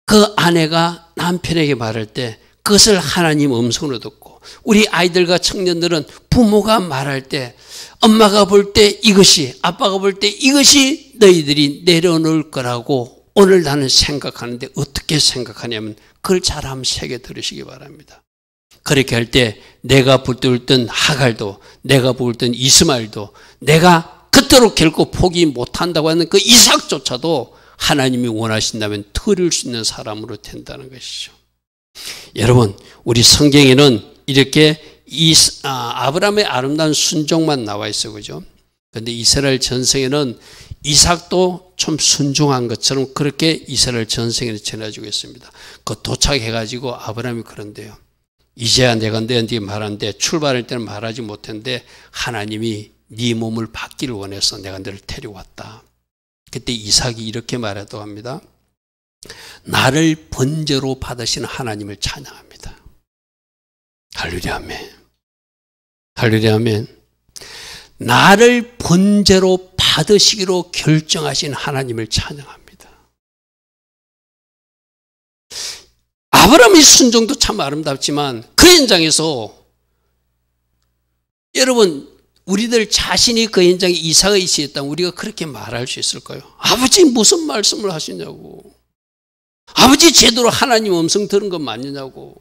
그 아내가 남편에게 말할 때 그것을 하나님 음성으로 듣고, 우리 아이들과 청년들은 부모가 말할 때 엄마가 볼 때 이것이, 아빠가 볼 때 이것이 너희들이 내려놓을 거라고 오늘 나는 생각하는데 어떻게 생각하냐면 그걸 잘 한번 새겨 들으시기 바랍니다. 그렇게 할 때 내가 붙들던 하갈도, 내가 붙들던 이스마엘도, 내가 그때로 결코 포기 못한다고 하는 그 이삭조차도 하나님이 원하신다면 드릴 수 있는 사람으로 된다는 것이죠. 여러분, 우리 성경에는 이렇게 아브라함의 아름다운 순종만 나와 있어요, 그죠? 그런데 이스라엘 전성에는 이삭도 좀 순종한 것처럼 그렇게 이스라엘 전성에 전해지고 있습니다. 그 도착해가지고 아브라함이 그런데요. 이제야 내가 너희한테 말하는데 출발할 때는 말하지 못했는데 하나님이 네 몸을 받기를 원해서 내가 너를 데려왔다. 그때 이삭이 이렇게 말하다고 합니다. 나를 번제로 받으시는 하나님을 찬양합니다. 할렐루야 아멘. 할렐루야 아멘. 나를 번제로 받으시기로 결정하신 하나님을 찬양합니다. 아브라함의 순종도 참 아름답지만 그 현장에서 여러분, 우리들 자신이 그 현장에 이삭의 있었다면 우리가 그렇게 말할 수 있을까요? 아버지 무슨 말씀을 하시냐고, 아버지 제대로 하나님 음성 들은 것 맞느냐고,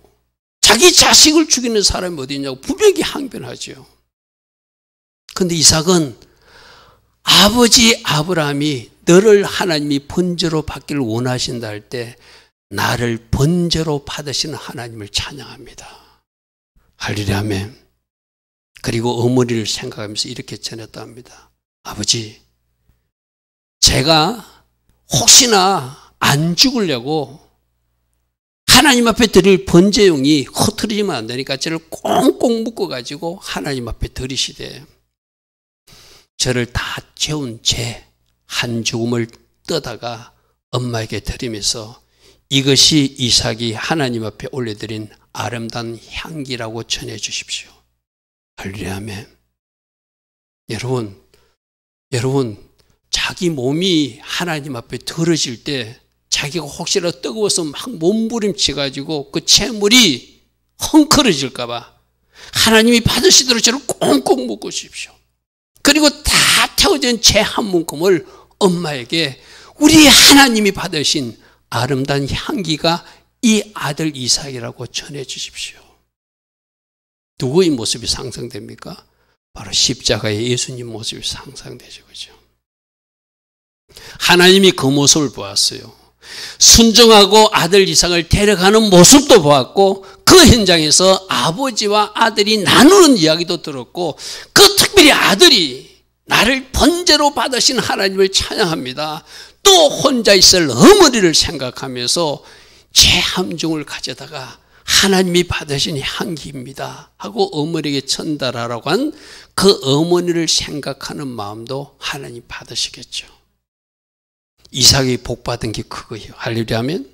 자기 자식을 죽이는 사람이 어디 있냐고 분명히 항변하죠. 그런데 이삭은 아버지 아브라함이 너를 하나님이 번제로 받기를 원하신다 할 때 나를 번제로 받으시는 하나님을 찬양합니다. 할렐루야 아멘. 그리고 어머니를 생각하면서 이렇게 전했다 합니다. 아버지, 제가 혹시나 안 죽으려고 하나님 앞에 드릴 번제용이 흐트러지면 안 되니까 저를 꽁꽁 묶어가지고 하나님 앞에 드리시되 저를 다 채운 제 한 죽음을 떠다가 엄마에게 드리면서 이것이 이삭이 하나님 앞에 올려드린 아름다운 향기라고 전해 주십시오. 할렐루야. 아멘. 여러분 자기 몸이 하나님 앞에 더러질 때 자기가 혹시라도 뜨거워서 막 몸부림쳐가지고 그 채물이 헝클어질까 봐 하나님이 받으시도록 저를 꽁꽁 묶고 주십시오. 그리고 다 태워진 채 한 문금을 엄마에게 우리 하나님이 받으신 아름다운 향기가 이 아들 이삭이라고 전해 주십시오. 누구의 모습이 상상됩니까? 바로 십자가의 예수님 모습이 상상되죠. 그죠? 하나님이 그 모습을 보았어요. 순종하고 아들 이삭을 데려가는 모습도 보았고 그 현장에서 아버지와 아들이 나누는 이야기도 들었고 그 특별히 아들이 나를 번제로 받으신 하나님을 찬양합니다. 또 혼자 있을 어머니를 생각하면서 제 함중을 가져다가 하나님이 받으신 향기입니다 하고 어머니에게 전달하라고 한 그 어머니를 생각하는 마음도 하나님 받으시겠죠. 이삭이 복받은 게 그거예요. 할렐루야. 아멘.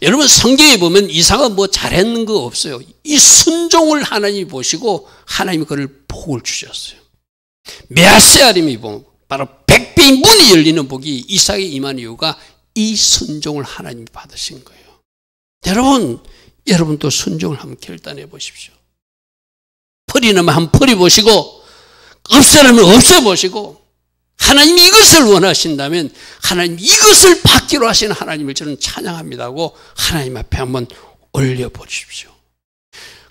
여러분 성경에 보면 이삭은 뭐 잘했는 거 없어요. 이 순종을 하나님이 보시고 하나님이 그를 복을 주셨어요. 메아세아림이 보면 바로 100배의 문이 열리는 복이 이삭에 임한 이유가 이 순종을 하나님이 받으신 거예요. 여러분도 순종을 한번 결단해 보십시오. 풀이 나면 한번 풀이 보시고 없애라면 없애보시고 하나님이 이것을 원하신다면 하나님 이것을 받기로 하신 하나님을 저는 찬양합니다고 하나님 앞에 한번 올려보십시오.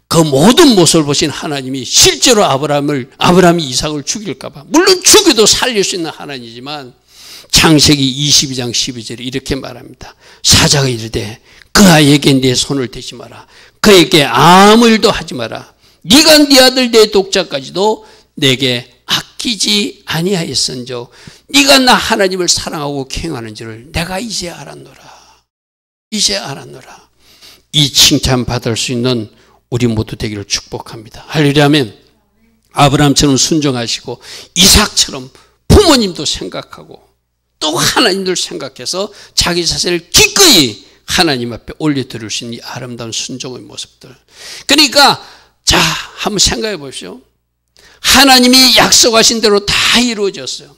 그 모든 모습을 보신 하나님이 실제로 아브라함이 이삭을 죽일까 봐 물론 죽여도 살릴 수 있는 하나님이지만 창세기 22장 12절에 이렇게 말합니다. 사자가 이르되 그 아이에게 내 손을 대지 마라. 그에게 아무 일도 하지 마라. 네가 네 아들 내 독자까지도 내게 아끼지 아니하였은즉 네가 나 하나님을 사랑하고 경외하는 줄을 내가 이제 알았노라. 이제 알았노라. 이 칭찬 받을 수 있는 우리 모두 되기를 축복합니다. 할렐루야. 아멘. 아브라함처럼 순종하시고 이삭처럼 부모님도 생각하고 또 하나님들 생각해서 자기 자신을 기꺼이 하나님 앞에 올려드릴 수 있는 이 아름다운 순종의 모습들. 그러니까 자 한번 생각해 보십시오. 하나님이 약속하신 대로 다 이루어졌어요.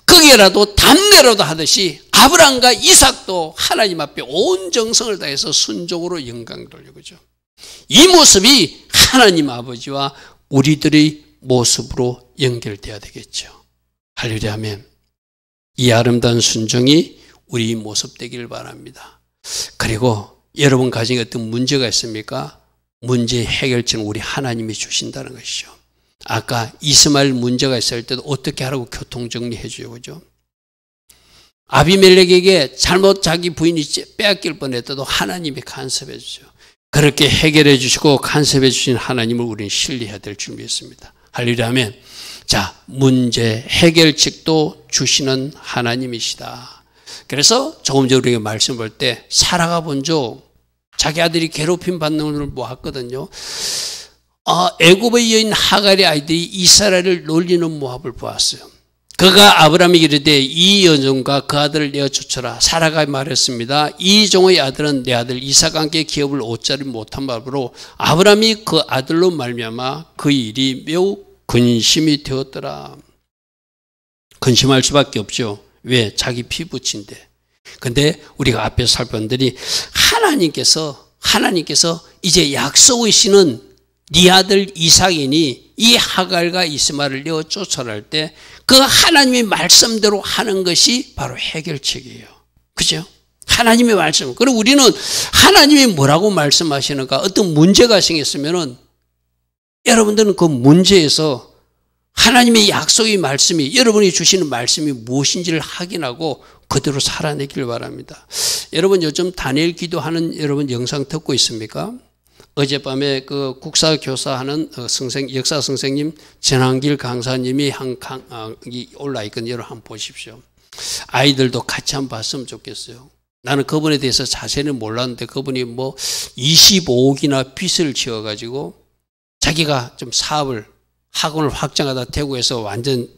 거기라도 담내라도 하듯이 아브라함과 이삭도 하나님 앞에 온 정성을 다해서 순종으로 영광 돌리고 그죠. 이 모습이 하나님 아버지와 우리들의 모습으로 연결되어야 되겠죠. 할렐루야. 아멘. 이 아름다운 순종이 우리 모습 되기를 바랍니다. 그리고 여러분 가정에 어떤 문제가 있습니까? 문제의 해결책은 우리 하나님이 주신다는 것이죠. 아까 이스마엘 문제가 있을 때도 어떻게 하라고 교통정리해 줘요. 그죠? 아비멜렉에게 잘못 자기 부인이 빼앗길 뻔했다도 하나님이 간섭해 주죠. 그렇게 해결해 주시고 간섭해 주신 하나님을 우리는 신뢰해야 될 줄 믿습니다. 할렐루야. 아멘. 자, 문제 해결책도 주시는 하나님이시다. 그래서 조금 전에 우리가 말씀 볼 때 사라가 먼저 자기 아들이 괴롭힘 받는 걸 보았거든요. 애굽의 여인 하갈의 아이들이 이스라엘을 놀리는 모습을 보았어요. 그가 아브라함에게 이르되 이 여종과 그 아들을 내어 쫓아라. 사라가 말했습니다. 이 종의 아들은 내 아들 이삭과 함께 기업을 얻지 못한 바로 아브라함이 그 아들로 말미암아 그 일이 매우 근심이 되었더라. 근심할 수밖에 없죠. 왜? 자기 피부친데. 근데 우리가 앞에서 살펴본들이 하나님께서 이제 약속의 신은 네 아들 이삭이니 이 하갈과 이스마엘을 내어 쫓아낼 때 그 하나님의 말씀대로 하는 것이 바로 해결책이에요. 그죠? 하나님의 말씀. 그리고 우리는 하나님이 뭐라고 말씀하시는가 어떤 문제가 생겼으면은 여러분들은 그 문제에서 하나님의 약속의 말씀이 여러분이 주시는 말씀이 무엇인지를 확인하고 그대로 살아내길 바랍니다. 여러분 요즘 다니엘 기도하는 여러분 영상 듣고 있습니까? 어젯밤에 그 국사교사하는 역사 선생님 전한길 강사님이 올라 있거든요. 여러분 한번 보십시오. 아이들도 같이 한번 봤으면 좋겠어요. 나는 그분에 대해서 자세는 몰랐는데 그분이 뭐 25억이나 빚을 지어가지고 자기가 좀 학원을 확장하다 대구에서 완전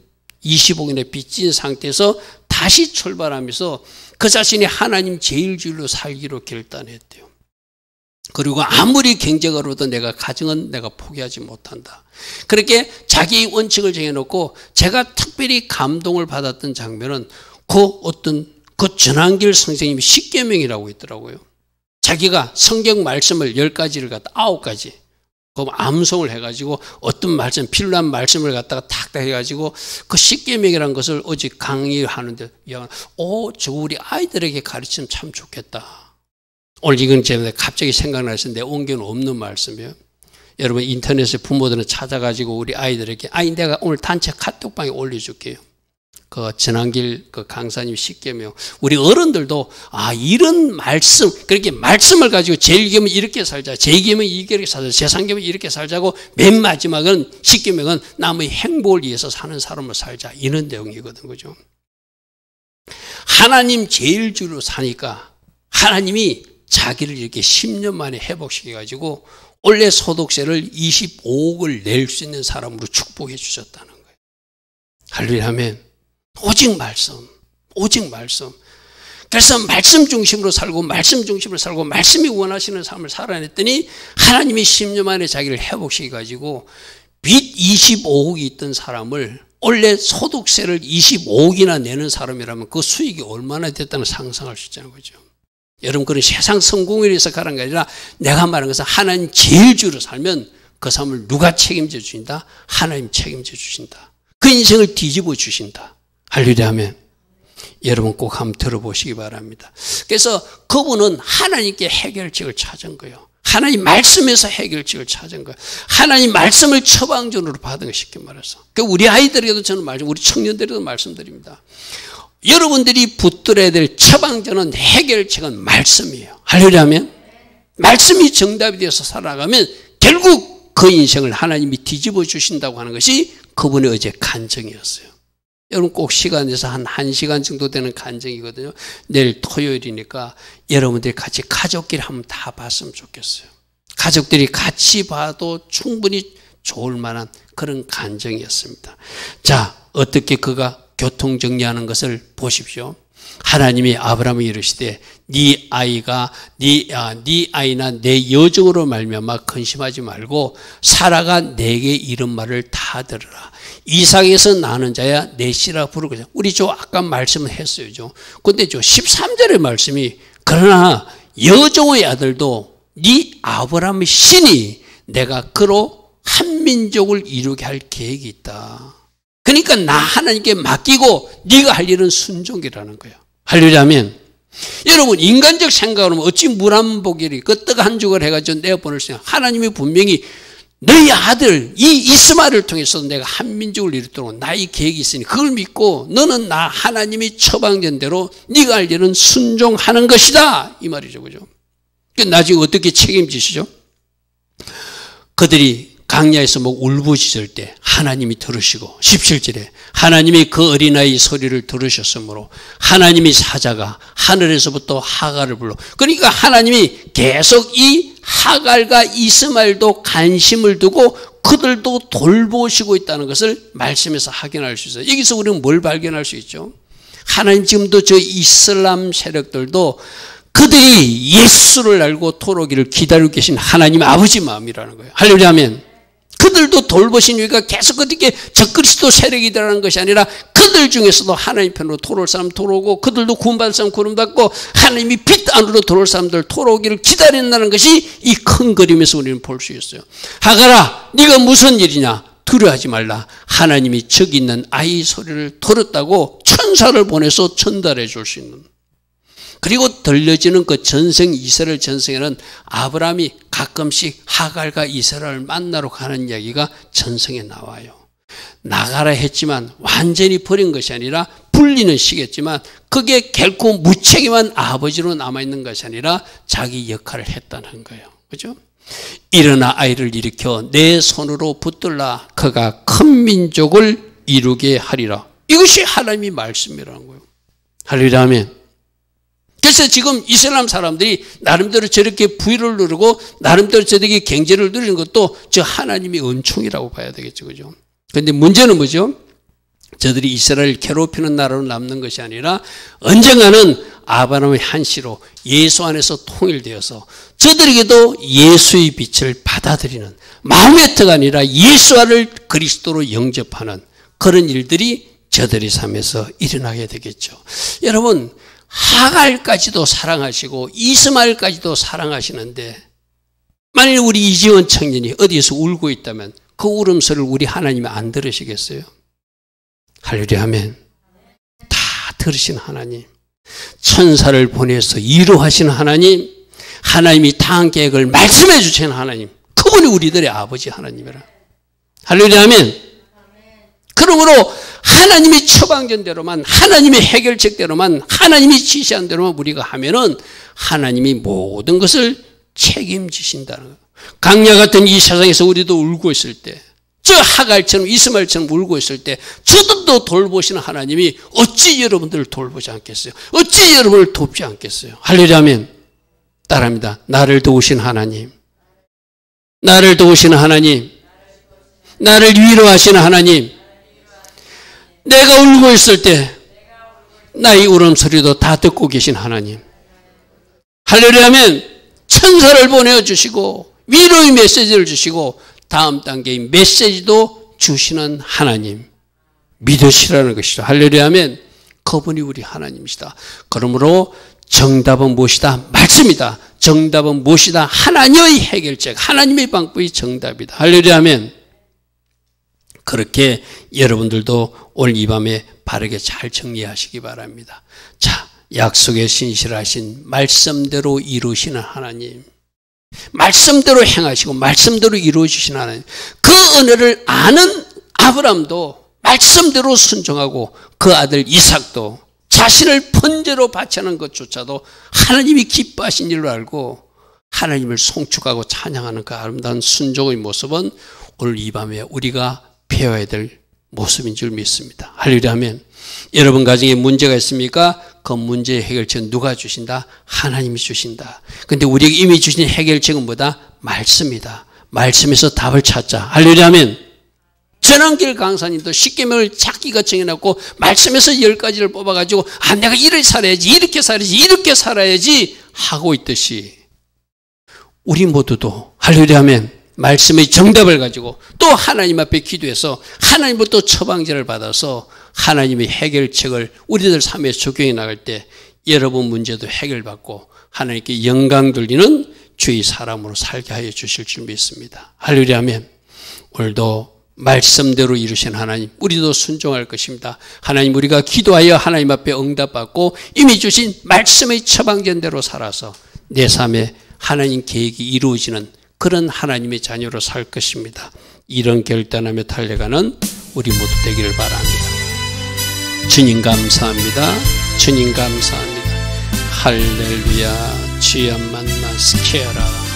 20억이나 빚진 상태에서 다시 출발하면서 그 자신이 하나님 제일주의로 살기로 결단했대요. 그리고 아무리 경제가 어려워도 내가 가정은 내가 포기하지 못한다. 그렇게 자기 원칙을 정해놓고 제가 특별히 감동을 받았던 장면은 그 전한길 선생님이 십계명이라고 있더라고요. 자기가 성경 말씀을 10가지를 갖다 9가지 그 암송을 해가지고 어떤 말씀 필요한 말씀을 갖다가 탁탁 해가지고 그 십계명이라는 것을 어제 강의하는데 저 우리 아이들에게 가르치면 참 좋겠다. 오늘 이건 제가 갑자기 생각나서 내 온게는 없는 말씀이에요. 여러분 인터넷에 부모들은 찾아가지고 우리 아이들에게 내가 오늘 단체 카톡방에 올려줄게요. 그 전한길 그 강사님 십계명. 우리 어른들도 이런 말씀 그렇게 말씀을 가지고 제1계명은 이렇게 살자, 제2계명은 이렇게 살자, 제3계명은 이렇게 살자고 맨 마지막은 십계명은 남의 행복을 위해서 사는 사람을 살자 이런 내용이거든, 그죠? 하나님 제일주로 사니까 하나님이 자기를 이렇게 10년 만에 회복시켜 가지고 원래 소득세를 25억을 낼 수 있는 사람으로 축복해 주셨다는 거예요. 할렐루야 아멘. 오직 말씀, 오직 말씀. 그래서 말씀 중심으로 살고 말씀 중심으로 살고 말씀이 원하시는 삶을 살아냈더니 하나님이 10년 만에 자기를 회복시켜가지고 빚 25억이 있던 사람을 원래 소득세를 25억이나 내는 사람이라면 그 수익이 얼마나 됐다는 상상할 수 있잖아요, 그죠? 여러분 그런 세상 성공을 위해서 가는 게 아니라 내가 말한 것은 하나님 제일주로 살면 그 삶을 누가 책임져 주신다? 하나님 책임져 주신다. 그 인생을 뒤집어 주신다. 할렐루야 아멘. 여러분 꼭 한번 들어보시기 바랍니다. 그래서 그분은 하나님께 해결책을 찾은 거예요. 하나님 말씀에서 해결책을 찾은 거예요. 하나님 말씀을 처방전으로 받은 거 쉽게 말해서. 우리 아이들에게도 저는 우리 청년들에게도 말씀드립니다. 여러분들이 붙들어야 될 처방전은 해결책은 말씀이에요. 할렐루야 아멘. 말씀이 정답이 되어서 살아가면 결국 그 인생을 하나님이 뒤집어 주신다고 하는 것이 그분의 어제 간증이었어요. 여러분 꼭 시간 내서 한 1시간 정도 되는 간증이거든요. 내일 토요일이니까 여러분들이 같이 가족끼리 한번 다 봤으면 좋겠어요. 가족들이 같이 봐도 충분히 좋을 만한 그런 간증이었습니다. 자, 어떻게 그가 교통정리하는 것을 보십시오. 하나님이 아브라함이 이르시되 네 아이나 내 여종으로 말미암아 근심하지 말고 사라가 내게 이런 말을 다 들으라. 이삭에서 나는 자야 내 씨라 부르고. 우리 아까 말씀을 했어요. 근데 13절의 말씀이 그러나 여종의 아들도 네 아브라함의 신이 내가 그로 한 민족을 이루게 할 계획이 있다. 그러니까 나 하나님께 맡기고 네가 할 일은 순종이라는 거예요. 할렐루야 아멘. 여러분 인간적 생각으로 어찌 물 한 보기를 그 떡 한 조각 해가지고 내어보낼 수 있냐. 하나님이 분명히 너희 아들 이 이스마엘을 통해서 내가 한 민족을 이루도록 나의 계획이 있으니 그걸 믿고 너는 나 하나님이 처방전대로 네가 할 일은 순종하는 것이다 이 말이죠, 그죠? 나중에 어떻게 책임지시죠? 그들이 강야에서 울부짖을 때 하나님이 들으시고 17절에 하나님이 그 어린아이 소리를 들으셨으므로 하나님이 사자가 하늘에서부터 하갈을 불러. 그러니까 하나님이 계속 이 하갈과 이스마엘도 관심을 두고 그들도 돌보시고 있다는 것을 말씀에서 확인할 수 있어요. 여기서 우리는 뭘 발견할 수 있죠? 하나님 지금도 저 이슬람 세력들도 그들이 예수를 알고 돌아오기를 기다리고 계신 하나님의 아버지 마음이라는 거예요. 할렐루야 아멘. 그들도 돌보신 이유가 계속 어떻게 적그리스도 세력이라는 것이 아니라 그들 중에서도 하나님 편으로 돌아올 사람 돌아오고 그들도 구원받을 사람 구원받고 하나님이 빛 안으로 들어올 사람들 돌아오기를 기다린다는 것이 이 큰 그림에서 우리는 볼 수 있어요. 하갈아 네가 무슨 일이냐 두려워하지 말라. 하나님이 저기 있는 아이 소리를 들었다고 천사를 보내서 전달해 줄 수 있는. 그리고 들려지는 그 전생 이스라엘 전생에는 아브라함이 가끔씩 하갈과 이스라엘을 만나러 가는 이야기가 전생에 나와요. 나가라 했지만 완전히 버린 것이 아니라 불리는 시겠지만 그게 결코 무책임한 아버지로 남아있는 것이 아니라 자기 역할을 했다는 거예요. 그죠? 일어나 아이를 일으켜 내 손으로 붙들라. 그가 큰 민족을 이루게 하리라. 이것이 하나님의 말씀이라는 거예요. 할렐루야 아멘. 그래서 지금 이슬람 사람들이 나름대로 저렇게 부유를 누리고 나름대로 저렇게 경제를 누리는 것도 저 하나님의 은총이라고 봐야 되겠죠. 그죠? 그런데 문제는 뭐죠? 저들이 이스라엘 괴롭히는 나라로 남는 것이 아니라 언젠가는 아브라함의 한시로 예수 안에서 통일되어서 저들에게도 예수의 빛을 받아들이는 마음의 터가 아니라 예수를 그리스도로 영접하는 그런 일들이 저들의 삶에서 일어나게 되겠죠. 여러분, 하갈까지도 사랑하시고 이스마엘까지도 사랑하시는데 만일 우리 이지원 청년이 어디에서 울고 있다면 그 울음소리를 우리 하나님이 안 들으시겠어요? 할렐루야 아멘. 다 들으신 하나님, 천사를 보내서 이루하신 하나님, 하나님이 다음 계획을 말씀해 주신 하나님, 그분이 우리들의 아버지 하나님이라. 할렐루야 아멘. 그러므로 하나님이 처방전 대로만, 하나님의 해결책대로만, 하나님이 지시한 대로만 우리가 하면은 하나님이 모든 것을 책임지신다는 거예요. 강야 같은 이 세상에서 우리도 울고 있을 때, 저 하갈처럼 이스마엘처럼 울고 있을 때 저들도 돌보시는 하나님이 어찌 여러분들을 돌보지 않겠어요? 어찌 여러분을 돕지 않겠어요? 할렐루야 아멘. 따라합니다. 나를 도우신 하나님, 나를 도우시는 하나님, 나를 위로하시는 하나님, 내가 울고 있을 때 나의 울음소리도 다 듣고 계신 하나님. 할렐루야 아멘. 천사를 보내주시고 위로의 메시지를 주시고 다음 단계의 메시지도 주시는 하나님 믿으시라는 것이죠. 할렐루야 아멘. 그분이 우리 하나님이시다. 그러므로 정답은 무엇이다? 말씀이다. 정답은 무엇이다? 하나님의 해결책, 하나님의 방법이 정답이다. 할렐루야 아멘. 그렇게 여러분들도 오늘 이 밤에 바르게 잘 정리하시기 바랍니다. 자, 약속에 신실하신 말씀대로 이루시는 하나님, 말씀대로 행하시고 말씀대로 이루어주시는 하나님, 그 은혜를 아는 아브라함도 말씀대로 순종하고 그 아들 이삭도 자신을 번제로 바치는 것조차도 하나님이 기뻐하신 일로 알고 하나님을 송축하고 찬양하는 그 아름다운 순종의 모습은 오늘 이 밤에 우리가 배워야 될 모습인 줄 믿습니다. 할렐루야 아멘. 여러분 가정에 문제가 있습니까? 그 문제의 해결책은 누가 주신다? 하나님이 주신다. 근데 우리에게 이미 주신 해결책은 뭐다? 말씀이다. 말씀에서 답을 찾자. 할렐루야 아멘. 전환길 강사님도 십계명을 자기가 정해놨고 말씀에서 10가지를 뽑아가지고 내가 이렇게 살아야지, 이렇게 살아야지, 이렇게 살아야지 하고 있듯이 우리 모두도 할렐루야 아멘. 말씀의 정답을 가지고 또 하나님 앞에 기도해서 하나님부터 처방전을 받아서 하나님의 해결책을 우리들 삶에 적용해 나갈 때 여러분 문제도 해결받고 하나님께 영광 돌리는 주의 사람으로 살게 하여 주실 줄 믿습니다. 할렐루야 아멘. 오늘도 말씀대로 이루신 하나님, 우리도 순종할 것입니다. 하나님, 우리가 기도하여 하나님 앞에 응답받고 이미 주신 말씀의 처방전대로 살아서 내 삶에 하나님 계획이 이루어지는 그런 하나님의 자녀로 살 것입니다. 이런 결단하며 달려가는 우리 모두 되기를 바랍니다. 주님 감사합니다. 주님 감사합니다. 할렐루야. 주여 만나 스케라.